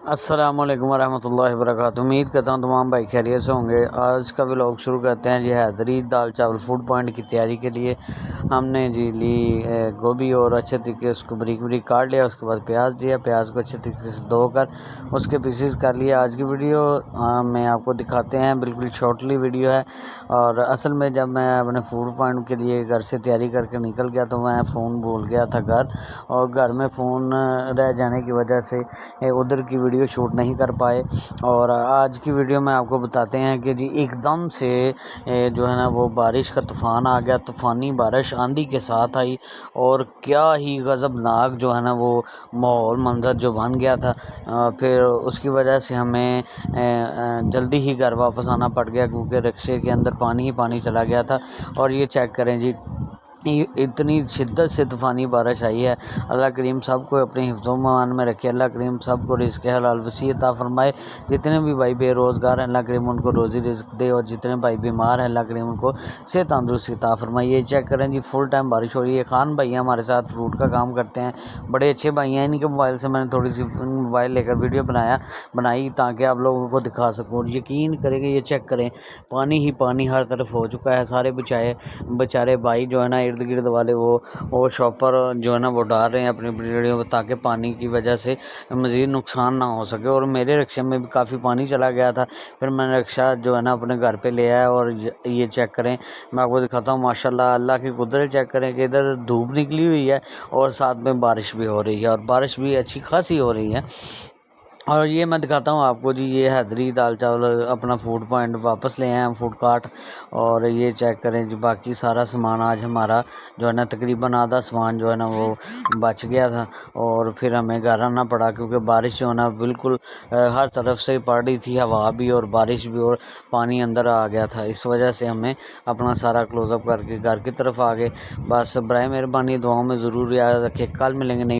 السلام علیکم ورحمۃ اللہ وبرکاتہ۔ امید کرتا ہوں تمام بھائی خیریت سے ہوں گے۔ آج کا ولاگ شروع کرتے ہیں جی حیدری دال چاول فوڈ پوائنٹ کی تیاری کے لیے ہم نے جی لی گوبھی اور اچھے طریقے سے اس کو بریک بریک کاٹ لیا، اس کے بعد پیاز دیا، پیاز کو اچھے طریقے سے دھو کر اس کے پیسز کر لیا۔ آج کی ویڈیو میں آپ کو دکھاتے ہیں، بالکل شارٹلی ویڈیو ہے، اور اصل میں جب میں اپنے فوڈ پوائنٹ کے لیے گھر سے تیاری کر کے نکل گیا تو میں فون بھول گیا تھا گھر، اور گھر میں فون رہ جانے کی وجہ سے ادھر کی ویڈیو شوٹ نہیں کر پائے۔ اور آج کی ویڈیو میں آپ کو بتاتے ہیں کہ جی ایک دم سے جو ہے نا وہ بارش کا طوفان آ گیا، طوفانی بارش آندھی کے ساتھ آئی، اور کیا ہی غضبناک جو ہے نا وہ ماحول منظر جو بن گیا تھا۔ پھر اس کی وجہ سے ہمیں جلدی ہی گھر واپس آنا پڑ گیا، کیونکہ رکشے کے اندر پانی ہی پانی چلا گیا تھا۔ اور یہ چیک کریں جی، اتنی شدت سے طوفانی بارش آئی ہے۔ اللہ کریم سب کو اپنے حفظ و امان میں رکھے، اللہ کریم سب کو رزق حلال وسیع عطا فرمائے۔ جتنے بھی بھائی بے روزگار ہیں اللہ کریم ان کو روزی رزق دے، اور جتنے بھائی بیمار ہیں اللہ کریم ان کو صحت تندرستی عطا فرمائے۔ یہ چیک کریں جی، فل ٹائم بارش ہو رہی ہے۔ خان بھائی ہمارے ساتھ فروٹ کا کام کرتے ہیں، بڑے اچھے بھائی ہیں۔ ان کے موبائل سے میں نے تھوڑی سی موبائل لے کر ویڈیو بنائی تاکہ آپ لوگوں کو دکھا سکوں۔ یقین کریں گے، یہ چیک کریں، پانی ہی پانی ہر طرف ہو چکا ہے۔ سارے بیچارے بھائی جو ہے نا ارد گرد والے وہ شاپر جو ہے نا وہ ڈال رہے ہیں اپنی گاڑیوں تاکہ پانی کی وجہ سے مزید نقصان نہ ہو سکے۔ اور میرے رکشے میں بھی کافی پانی چلا گیا تھا، پھر میں نے رکشہ جو ہے نا اپنے گھر پہ لے آیا۔ اور یہ چیک کریں، میں آپ کو دکھاتا ہوں ماشاءاللہ اللہ کی قدرت چیک کریں کہ ادھر دھوپ نکلی ہوئی ہے اور ساتھ میں بارش بھی ہو رہی ہے، اور بارش بھی اچھی خاصی ہو رہی ہے۔ اور یہ میں دکھاتا ہوں آپ کو جی، یہ حیدری دال چاول اپنا فوڈ پوائنٹ واپس لے آئے ہیں فوڈ کارٹ۔ اور یہ چیک کریں جی، باقی سارا سامان آج ہمارا جو ہے نا تقریباً آدھا سامان جو ہے نا وہ بچ گیا تھا، اور پھر ہمیں گھر آنا پڑا کیونکہ بارش جو ہے نا بالکل ہر طرف سے پڑ رہی تھی، ہوا بھی اور بارش بھی، اور پانی اندر آ گیا تھا۔ اس وجہ سے ہمیں اپنا سارا کلوز اپ کر کے گھر کی طرف آ گئے۔ بس برائے مہربانی دعاؤں میں ضرور یاد رکھے۔ کل ملیں گے نئی